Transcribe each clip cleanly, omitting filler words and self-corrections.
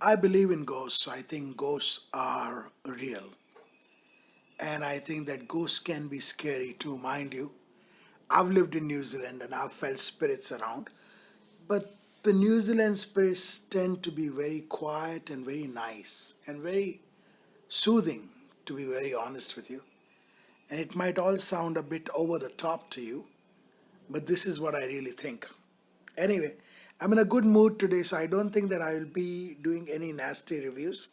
I believe in ghosts. I think ghosts are real. And I think that ghosts can be scary too, mind you. I've lived in New Zealand and I've felt spirits around. But the New Zealand spirits tend to be very quiet and very nice and very soothing, to be very honest with you. And it might all sound a bit over the top to you, but this is what I really think. Anyway, I'm in a good mood today, so I don't think that I will be doing any nasty reviews.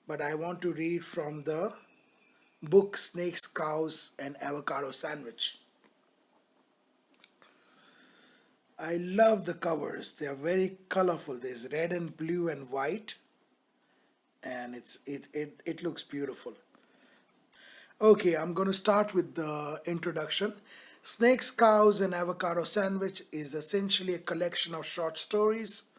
But I want to read from the book Snakes, Cows, and Avocado Sandwich. I love the covers. They are very colorful. There's red and blue and white, and it looks beautiful. Okay, I'm going to start with the introduction. Snakes, Cows, and Avocado Sandwich is essentially a collection of short stories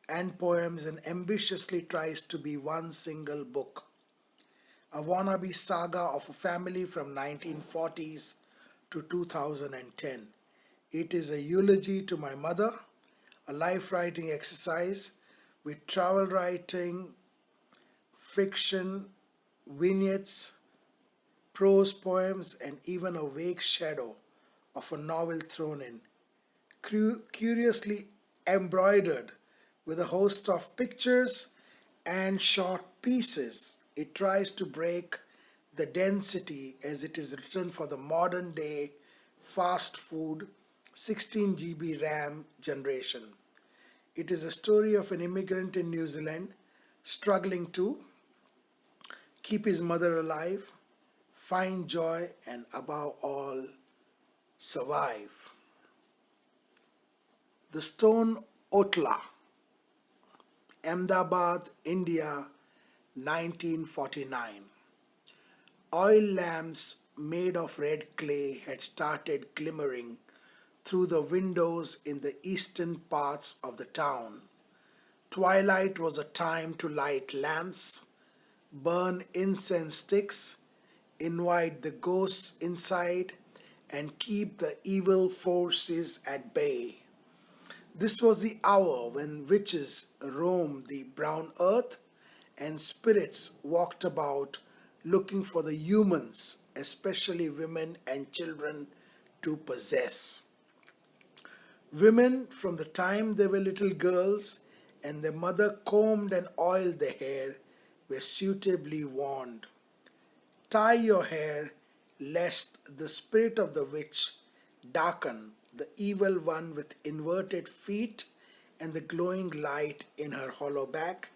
and poems and ambitiously tries to be one single book. A wannabe saga of a family from 1940s to 2010. It is a eulogy to my mother, a life writing exercise with travel writing, fiction, vignettes, prose poems, and even a vague shadow of a novel thrown in, curiously embroidered with a host of pictures and short pieces. It tries to break the density as it is written for the modern day fast food 16 GB RAM generation. It is a story of an immigrant in New Zealand struggling to keep his mother alive, find joy, and above all, survive. The Stone Otla, Ahmedabad, India, 1949. Oil lamps made of red clay had started glimmering through the windows in the eastern parts of the town. Twilight was a time to light lamps, burn incense sticks, invite the ghosts inside, and keep the evil forces at bay. This was the hour when witches roamed the brown earth and spirits walked about looking for the humans, especially women and children, to possess. Women, from the time they were little girls and their mother combed and oiled their hair, were suitably warned. Tie your hair, lest the spirit of the witch darken the evil one with inverted feet and the glowing light in her hollow back,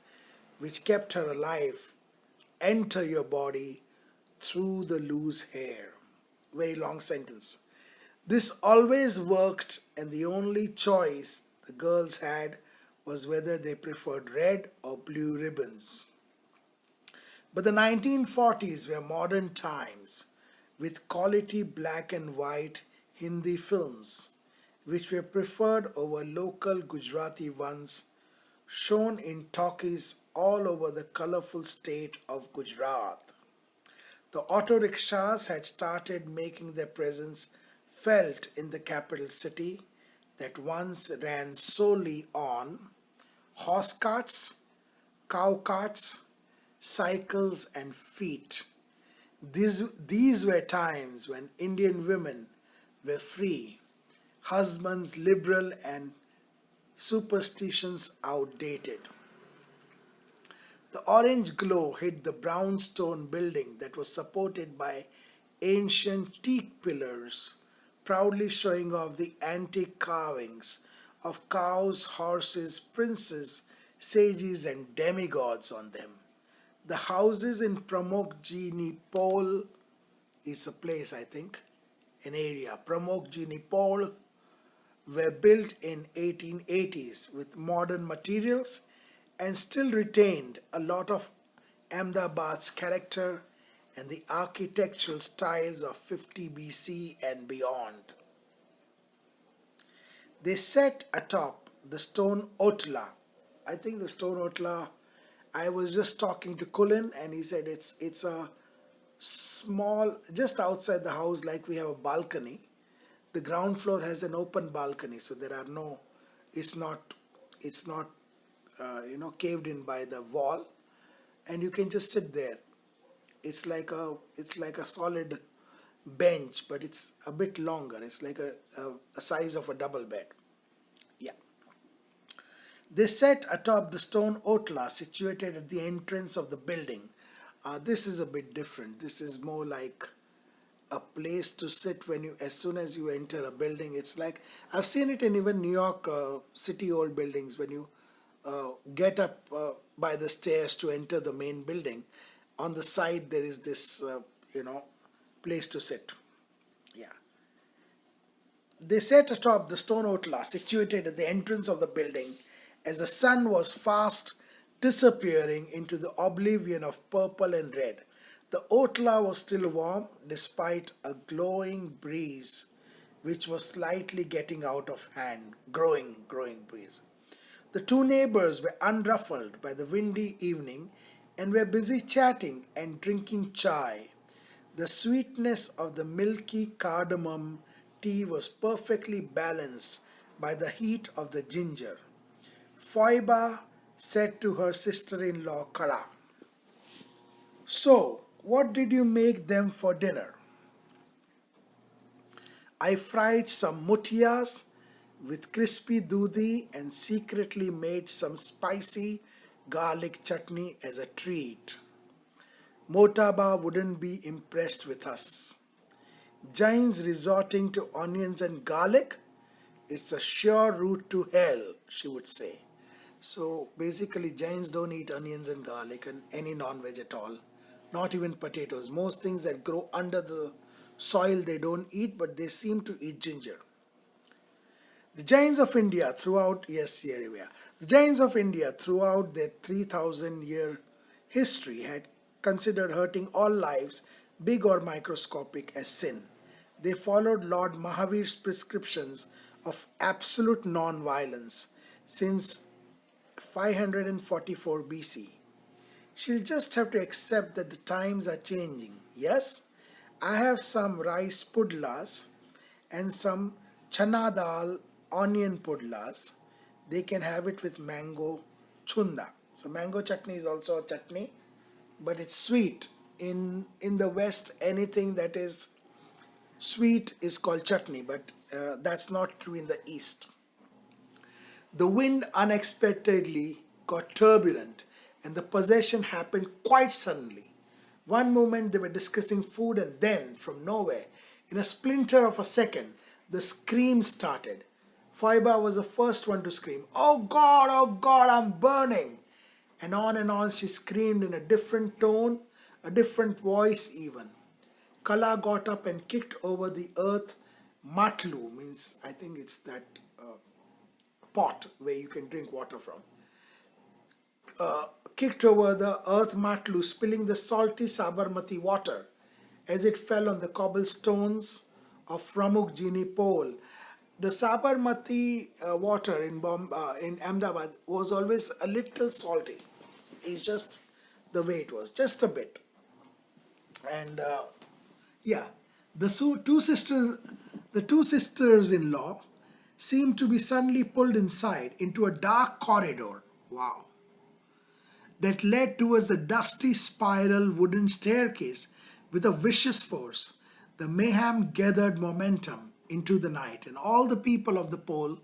which kept her alive, enter your body through the loose hair. Very long sentence. This always worked, and the only choice the girls had was whether they preferred red or blue ribbons. But the 1940s were modern times with quality black and white Hindi films, which were preferred over local Gujarati ones shown in talkies all over the colorful state of Gujarat. The auto rickshaws had started making their presence felt in the capital city that once ran solely on horse carts, cow carts, cycles, and feet. These were times when Indian women were free, husbands liberal, and superstitions outdated. The orange glow hid the brownstone building that was supported by ancient teak pillars, proudly showing off the antique carvings of cows, horses, princes, sages, and demigods on them. The houses in Pramukjini Pol is a place, I think, an area. Pramukjini Pol were built in 1880s with modern materials and still retained a lot of Ahmedabad's character and the architectural styles of 50 BC and beyond. They sat atop the stone Otla. I think the stone Otla, I was just talking to Kulin and he said it's a small, just outside the house, like we have a balcony. The ground floor has an open balcony, so there are no, it's not caved in by the wall, and you can just sit there. It's like a solid bench, but it's a bit longer. It's like a size of a double bed. Yeah. They sat atop the stone otla situated at the entrance of the building. This is a bit different. This is more like a place to sit when you, as soon as you enter a building. It's like, I've seen it in even New York city old buildings. When you get up by the stairs to enter the main building, on the side there is this place to sit. Yeah. They sat atop the stone otla situated at the entrance of the building as the sun was fast disappearing into the oblivion of purple and red. The otla was still warm despite a glowing breeze which was slightly getting out of hand, growing breeze. The two neighbors were unruffled by the windy evening and were busy chatting and drinking chai. The sweetness of the milky cardamom tea was perfectly balanced by the heat of the ginger. Foiba said to her sister-in-law Kala, "So, what did you make them for dinner?" "I fried some mutias with crispy dudi and secretly made some spicy garlic chutney as a treat. Motaba wouldn't be impressed with us. Jains resorting to onions and garlic? It's a sure route to hell," she would say. So basically, Jains don't eat onions and garlic and any non-veg at all, not even potatoes. Most things that grow under the soil they don't eat, but they seem to eat ginger. The Jains of India throughout, yes, here we are. The Jains of India throughout their 3,000-year history had considered hurting all lives, big or microscopic, as sin. They followed Lord Mahavir's prescriptions of absolute non-violence since 544 BC. She'll just have to accept that the times are changing. Yes, I have some rice pudlas and some chana dal onion pudlas. They can have it with mango chunda. So mango chutney is also a chutney, but it's sweet. In the West, anything that is sweet is called chutney, but that's not true in the East. The wind unexpectedly got turbulent, and the possession happened quite suddenly. One moment they were discussing food, and then, from nowhere, in a splinter of a second, the scream started. Foiba was the first one to scream, oh God, I'm burning!" And on she screamed in a different tone, a different voice even. Kala got up and kicked over the earth matlu, means I think it's that pot where you can drink water from. Kicked over the earth matlu, spilling the salty Sabarmati water as it fell on the cobblestones of Pramukhjini pole. The Sabarmati water in Ahmedabad was always a little salty. It's just the way it was, just a bit. And yeah, the two sisters-in-law seemed to be suddenly pulled inside into a dark corridor. Wow. That led towards a dusty spiral wooden staircase with a vicious force. The mayhem gathered momentum into the night, and all the people of the pole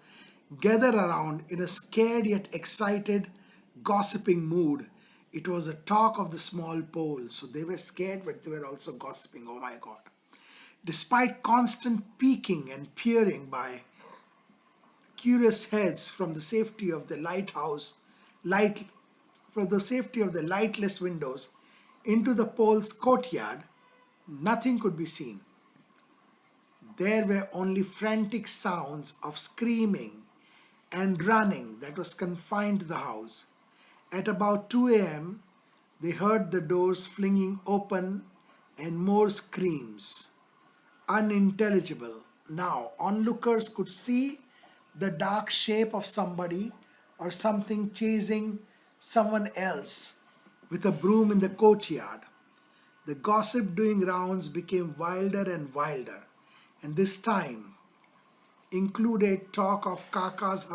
gathered around in a scared yet excited, gossiping mood. It was a talk of the small pole, so they were scared, but they were also gossiping. Oh my God. Despite constant peeking and peering by curious heads from the safety of the lightless windows into the pole's courtyard, nothing could be seen. There were only frantic sounds of screaming and running that was confined to the house. At about 2 a.m., they heard the doors flinging open and more screams. Unintelligible. Now, onlookers could see the dark shape of somebody or something chasing someone else with a broom in the courtyard. The gossip doing rounds became wilder and wilder, and this time included talk of Kaka's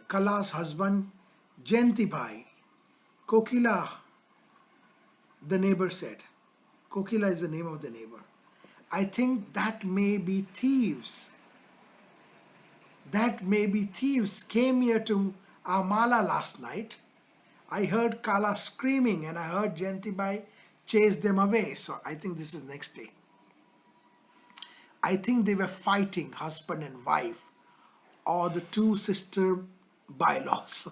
Kala's husband, Jayanti Bhai. Kokila, the neighbor said. Kokila is the name of the neighbor. I think that may be thieves. That may be thieves came here to our mala last night. I heard Kala screaming and I heard Jayanti Bai chase them away. So I think this is next day. I think they were fighting husband and wife or the two sister bylaws.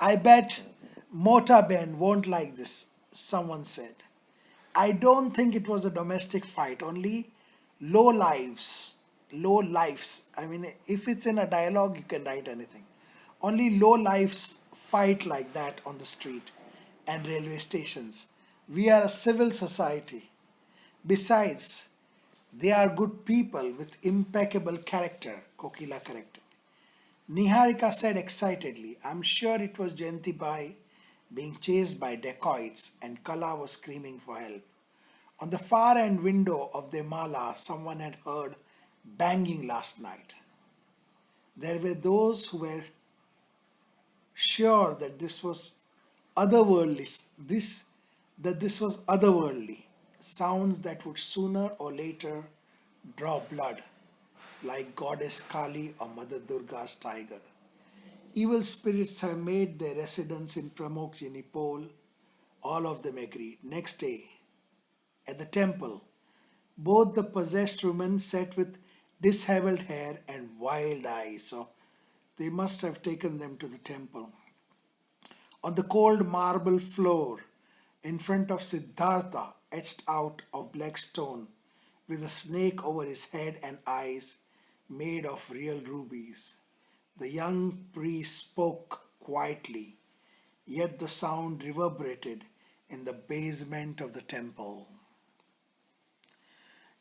I bet Mota Ben won't like this, someone said. I don't think it was a domestic fight, only low lives. Low lives. I mean, if it's in a dialogue, you can write anything. Only low lives fight like that on the street and railway stations. We are a civil society. Besides, they are good people with impeccable character, Kokila corrected. Niharika said excitedly, I'm sure it was Jayanti Bai being chased by dacoits and Kala was screaming for help. On the far end window of the mala, someone had heard banging last night. There were those who were sure that this was otherworldly, sounds that would sooner or later draw blood, like goddess Kali or Mother Durga's tiger. Evil spirits have made their residence in Pramukjini Pol. All of them agreed. Next day, at the temple, both the possessed women sat with disheveled hair and wild eyes. So they must have taken them to the temple. On the cold marble floor, in front of Siddhartha, etched out of black stone, with a snake over his head and eyes made of real rubies, the young priest spoke quietly, yet the sound reverberated in the basement of the temple.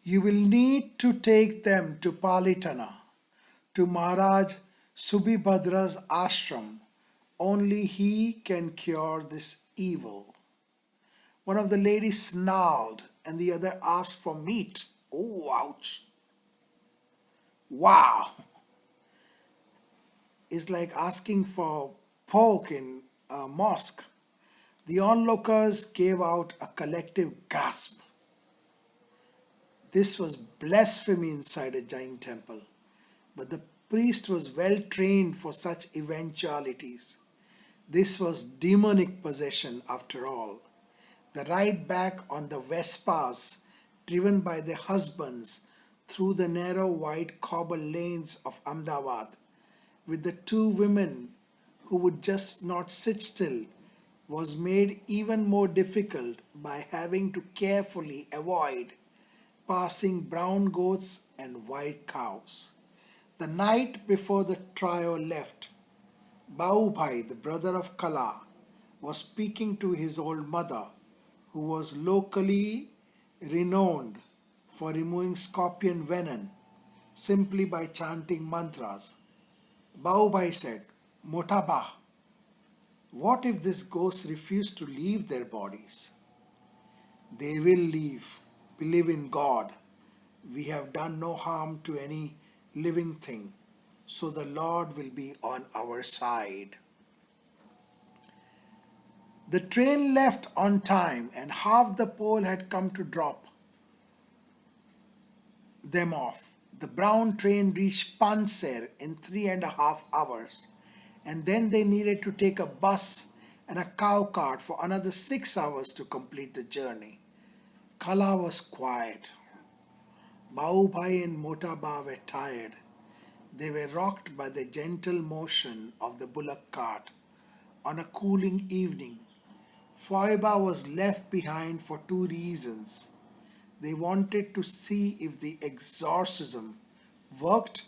You will need to take them to Palitana, to Maharaj Subhibhadra's ashram. Only he can cure this evil. One of the ladies snarled and the other asked for meat. Oh, ouch. Wow. It's like asking for pork in a mosque. The onlookers gave out a collective gasp. This was blasphemy inside a Jain temple, but the priest was well trained for such eventualities. This was demonic possession after all. The ride back on the Vespas, driven by their husbands through the narrow white cobble lanes of Ahmedabad, with the two women who would just not sit still, was made even more difficult by having to carefully avoid passing brown goats and white cows. The night before the trio left, Bau Bhai, the brother of Kala, was speaking to his old mother, who was locally renowned for removing scorpion venom simply by chanting mantras. Bau Bhai said, Motaba, what if these ghosts refuse to leave their bodies? They will leave. Believe in God. We have done no harm to any living thing, so the Lord will be on our side. The train left on time and half the pole had come to drop them off. The brown train reached Panser in 3.5 hours, and then they needed to take a bus and a cow cart for another 6 hours to complete the journey. Kala was quiet. Bau Bhai and Motaba were tired. They were rocked by the gentle motion of the bullock cart. On a cooling evening, Foiba was left behind for two reasons. They wanted to see if the exorcism worked,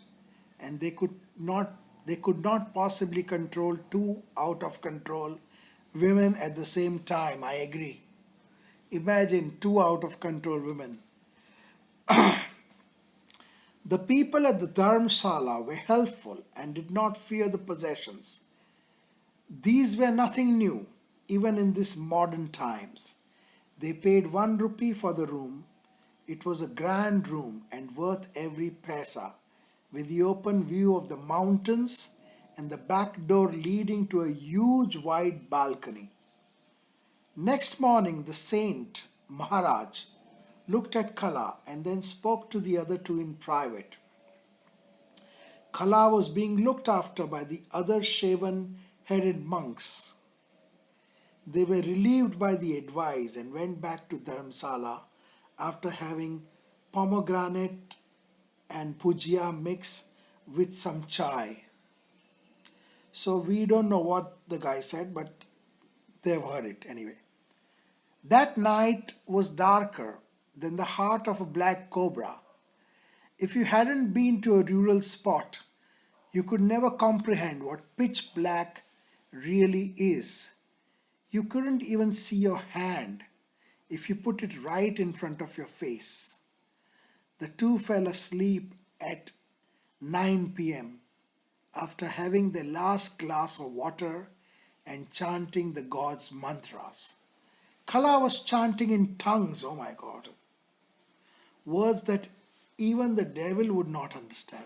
and they could not possibly control two out of control women at the same time. I agree. Imagine two out of control women. The people at the Dharmshala were helpful and did not fear the possessions. These were nothing new, even in these modern times. They paid 1 rupee for the room. It was a grand room and worth every paisa, with the open view of the mountains and the back door leading to a huge wide balcony. Next morning, the saint, Maharaj, looked at Kala and then spoke to the other two in private. Kala was being looked after by the other shaven headed monks. They were relieved by the advice and went back to Dharamsala after having pomegranate and pujia mix with some chai. So we don't know what the guy said, but they've heard it anyway. That night was darker than the heart of a black cobra. If you hadn't been to a rural spot, you could never comprehend what pitch black really is. You couldn't even see your hand if you put it right in front of your face. The two fell asleep at 9 p.m. after having their last glass of water and chanting the gods' mantras. Kala was chanting in tongues, oh my God, words that even the devil would not understand.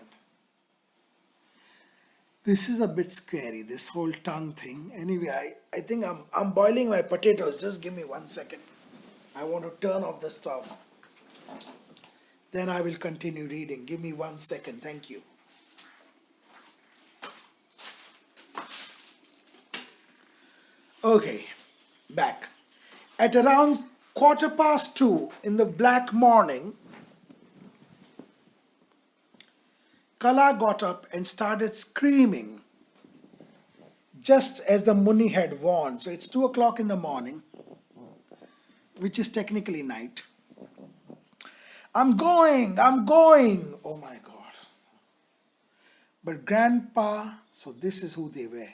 This is a bit scary, this whole tongue thing. Anyway, I think I'm boiling my potatoes. Just give me 1 second. I want to turn off the stove. Then I will continue reading. Give me 1 second. Thank you. Okay, back. At around 2:15 in the black morning, Kala got up and started screaming, just as the Muni had warned. So it's 2 o'clock in the morning, which is technically night. I'm going, I'm going. Oh my God. But Grandpa, so this is who they were.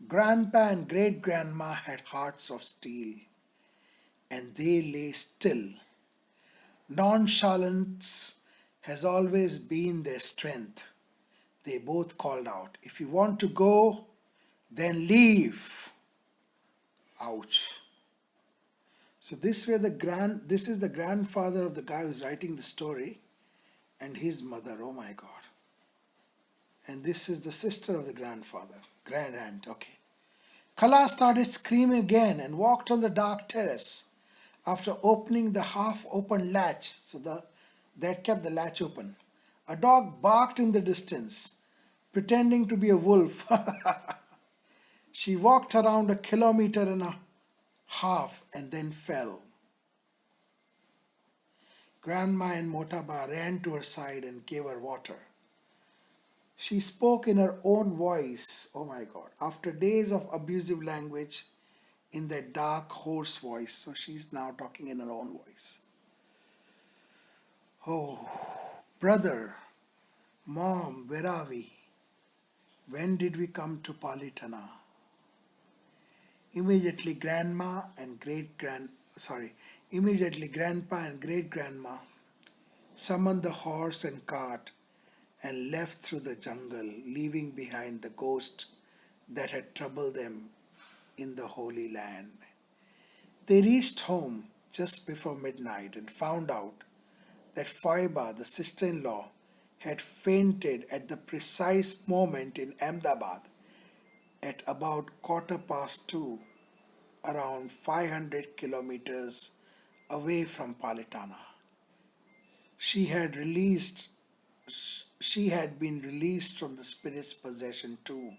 Grandpa and great grandma had hearts of steel, and they lay still. Nonchalance has always been their strength. They both called out, if you want to go, then leave. Ouch. So this is the grandfather of the guy who's writing the story, and his mother, oh my God. And this is the sister of the grandfather, grand aunt, okay. Kala started screaming again and walked on the dark terrace after opening the half-open latch, so that kept the latch open. A dog barked in the distance, pretending to be a wolf. She walked around 1.5 kilometers and then fell. Grandma and Motaba ran to her side and gave her water. She spoke in her own voice, oh my God, after days of abusive language in that dark, hoarse voice. So she's now talking in her own voice. Oh, brother, mom, where are we? When did we come to Palitana? Immediately grandpa and great grandma summoned the horse and cart and left through the jungle, leaving behind the ghost that had troubled them in the Holy Land. They reached home just before midnight and found out that Faiba, the sister-in-law, had fainted at the precise moment in Ahmedabad at about 2:15, around 500 kilometers away from Palitana. She had been released from the spirit's possession too,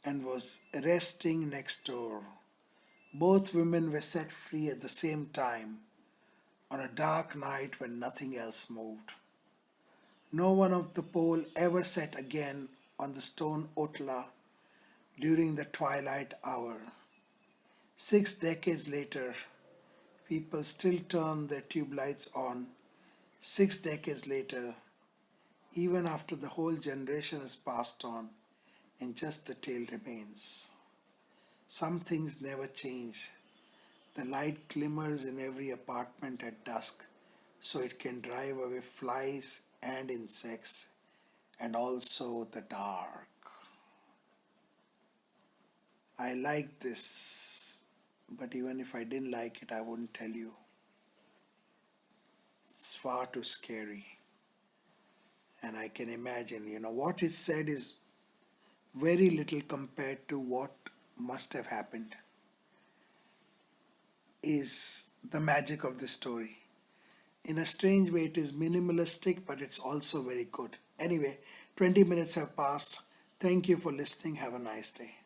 and was resting next door. Both women were set free at the same time on a dark night when nothing else moved. No one of the pole ever sat again on the stone otla during the twilight hour. 6 decades later, people still turn their tube lights on. 6 decades later, even after the whole generation has passed on and just the tail remains. Some things never change. The light glimmers in every apartment at dusk, so it can drive away flies and insects, and also the dark. I like this, but even if I didn't like it, I wouldn't tell you. It's far too scary. And I can imagine, what is said is very little compared to what must have happened, is the magic of this story. In a strange way, it is minimalistic, but it's also very good. Anyway, 20 minutes have passed. Thank you for listening. Have a nice day.